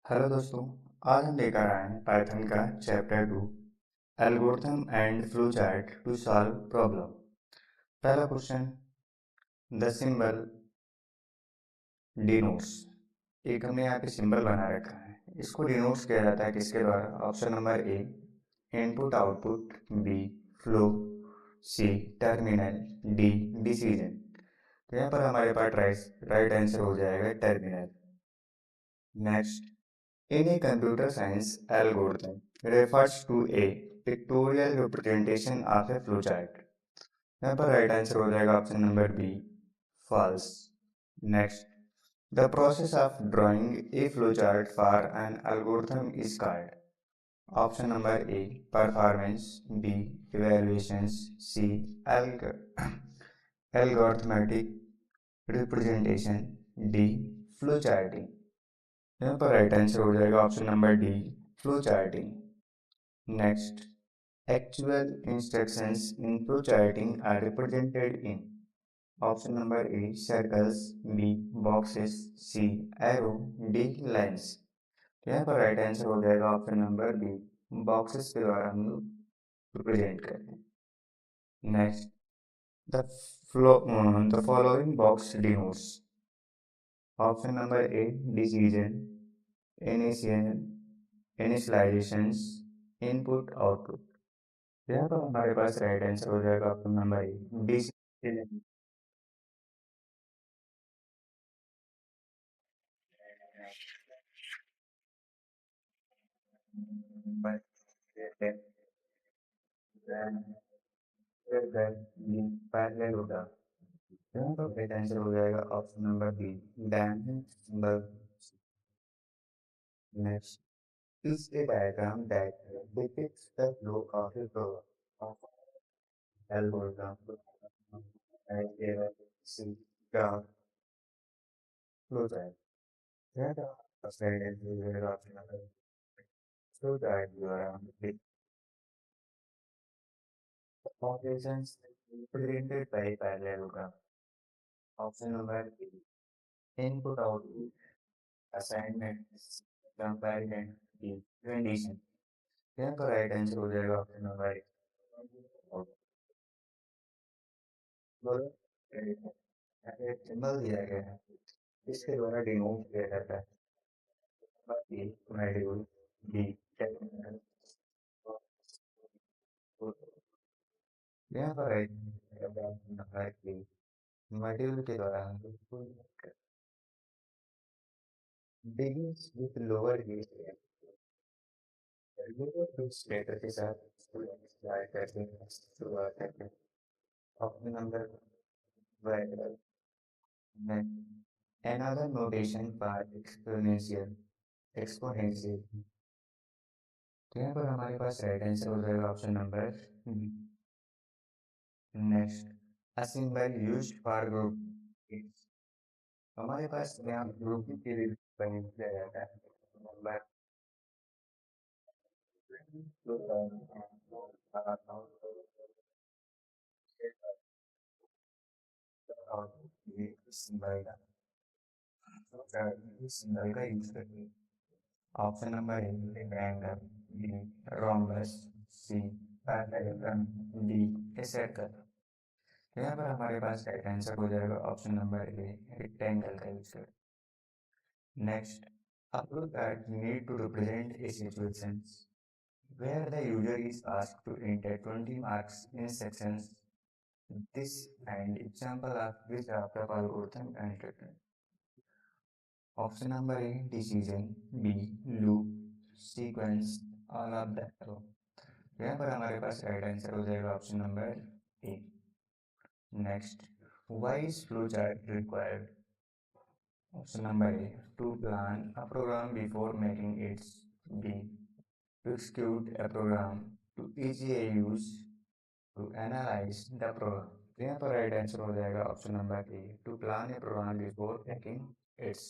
Hello दोस्तों। आज हम लेकर आए हैं पाइथन का chapter 2 algorithm and flow chart to solve problem. पहला क्वेश्चन, द सिंबल डिनोट्स। एक हमने यहाँ पे सिंबल बना रखा है, इसको डिनोट्स किया जाता है किसके द्वारा? Option number A input output, B flow, C terminal, D decision. तो यहाँ पर हमारे पास राइट आंसर हो जाएगा terminal. Next, in a computer science algorithm refers to a pictorial representation of a flowchart। यहाँ पर राइट आंसर हो जाएगा option number B false. Next, the process of drawing a flowchart for an algorithm is called। Option number A performance, B evaluations, C algorithmetic representation, D flow charting. यहाँ पर right answer हो जाएगा option number D flow charting. Next, actual instructions in flowcharting are represented in option number A circles, B boxes, C arrow, D lines। तो यहाँ पर right answer हो जाएगा option number B boxes के द्वारा हम लोग रिप्रेजेंट करते हैं। Next, the flow the following box denotes option number A decision, initial, initializations, input output. यहाँ पर हमारे पास राइट आंसर हो जाएगा option number A decision. But then parallel होगा। यहाँ पर राइट आंसर हो जाएगा option number B debug. Next, is a diagram that depicts the flow of a flow of algorithm as a C graph flow chart। यहाँ का right answer हो जाएगा option number flow chart द्वारा operations represented by parallelogram। Option number B input output assignment comparison की condition. यहाँ पर right answer हो जाएगा ऑप्शन नंबर एक सिंबल दिया गया है, इसके द्वारा डिनोट किया जाता है। ए मॉड्यूल, बी टर्मिनल, यहाँ पर राइट नंबर बी मॉड्यूल के द्वारा हम लोग begins with lower case lower case letter के साथ स्टार्ट करते हैं, शुरुआत करते हैं। ऑप्शन नंबर variable में another notation for exponential। तो यहाँ पर हमारे पास राइट आंसर हो जाएगा option number B. Next, a symbol used for group. हमारे पास यहाँ ग्रुप के लिए प्रयोग किया जाता है। नंबर और ये सिंबल का यूज करते हैं। Option number A triangle, B rhombus, C parallelogram, D a circle. तो यहाँ पर हमारे पास राइट आंसर हो जाएगा ऑप्शन नंबर ए रेक्टेंगल का यूज कर। Next, a flow chart need to represent a situation where the user is asked to enter 20 marks in sections. This and example of which of the algorithm and treatment। Option number A decision, B loop, sequence, all of the above। यहाँ पर हमारे पास right answer हो जाएगा option number ए। नेक्स्ट, why is flow chart required? Option number A to plan a program before making its, B to execute a program, to easy use, to analyze the program। तो यहाँ पर right answer हो जाएगा option number A to plan a program before making it's.